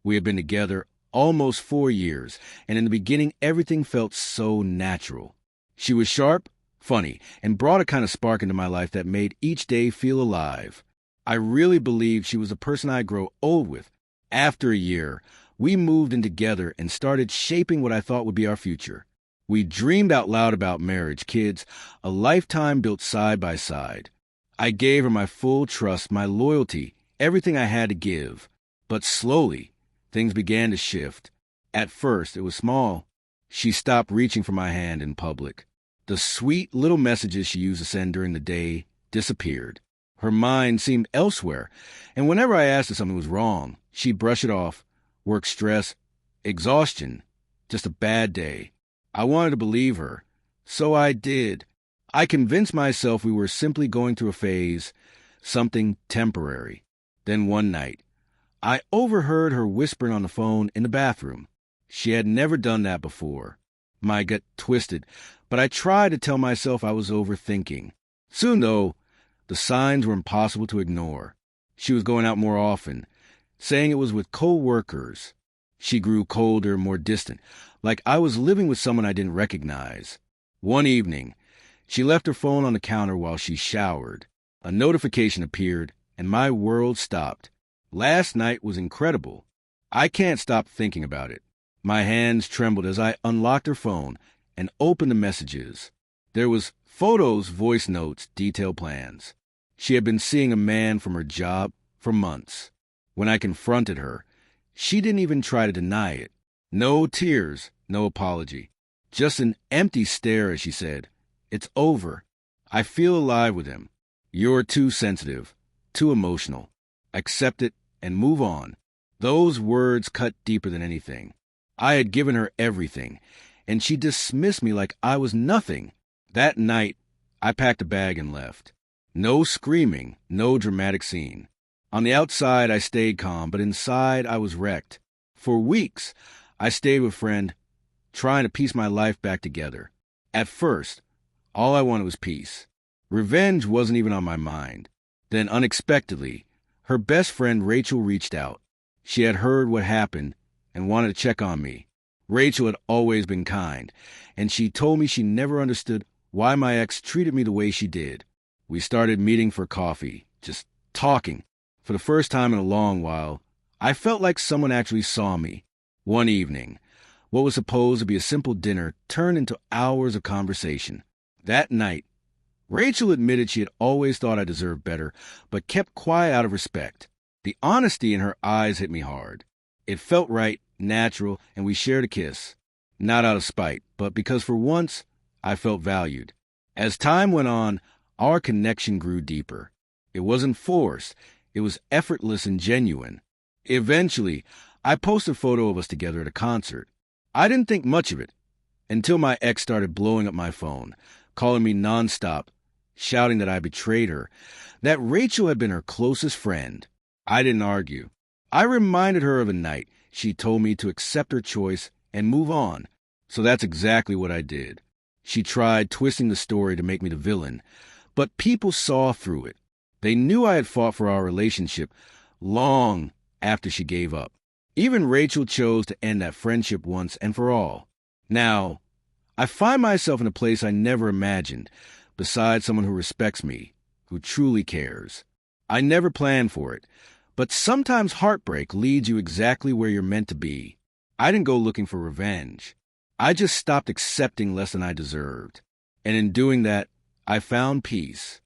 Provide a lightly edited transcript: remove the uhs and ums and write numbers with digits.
We had been together almost 4 years, and in the beginning everything felt so natural. She was sharp, funny, and brought a kind of spark into my life that made each day feel alive. I really believed she was the person I'd grow old with. After a year, we moved in together and started shaping what I thought would be our future. We dreamed out loud about marriage, kids, a lifetime built side by side. I gave her my full trust, my loyalty, everything I had to give. But slowly, things began to shift. At first, it was small. She stopped reaching for my hand in public. The sweet little messages she used to send during the day disappeared. Her mind seemed elsewhere, and whenever I asked her something was wrong, she'd brush it off. Work stress, exhaustion, just a bad day. I wanted to believe her, so I did. I convinced myself we were simply going through a phase, something temporary. Then one night, I overheard her whispering on the phone in the bathroom. She had never done that before. My gut twisted, but I tried to tell myself I was overthinking. Soon, though, the signs were impossible to ignore. She was going out more often, saying it was with co-workers. She grew colder, more distant, like I was living with someone I didn't recognize. One evening, she left her phone on the counter while she showered. A notification appeared, and my world stopped. Last night was incredible. I can't stop thinking about it. My hands trembled as I unlocked her phone and opened the messages. There was photos, voice notes, detailed plans. She had been seeing a man from her job for months. When I confronted her, she didn't even try to deny it. No tears, no apology. Just an empty stare as she said, "It's over. I feel alive with him. You're too sensitive, too emotional. Accept it and move on." Those words cut deeper than anything. I had given her everything, and she dismissed me like I was nothing. That night, I packed a bag and left. No screaming, no dramatic scene. On the outside, I stayed calm, but inside, I was wrecked. For weeks, I stayed with a friend, trying to piece my life back together. At first, all I wanted was peace. Revenge wasn't even on my mind. Then, unexpectedly, her best friend Rachel reached out. She had heard what happened and wanted to check on me. Rachel had always been kind, and she told me she never understood why my ex treated me the way she did. We started meeting for coffee, just talking. For the first time in a long while, I felt like someone actually saw me. One evening, what was supposed to be a simple dinner turned into hours of conversation. That night, Rachel admitted she had always thought I deserved better, but kept quiet out of respect. The honesty in her eyes hit me hard. It felt right, natural, and we shared a kiss. Not out of spite, but because for once, I felt valued. As time went on, our connection grew deeper. It wasn't forced. It was effortless and genuine. Eventually, I posted a photo of us together at a concert. I didn't think much of it until my ex started blowing up my phone, calling me nonstop, shouting that I betrayed her, that Rachel had been her closest friend. I didn't argue. I reminded her of a night she told me to accept her choice and move on. So that's exactly what I did. She tried twisting the story to make me the villain, but people saw through it. They knew I had fought for our relationship long after she gave up. Even Rachel chose to end that friendship once and for all. Now, I find myself in a place I never imagined, beside someone who respects me, who truly cares. I never planned for it, but sometimes heartbreak leads you exactly where you're meant to be. I didn't go looking for revenge. I just stopped accepting less than I deserved. And in doing that, I found peace.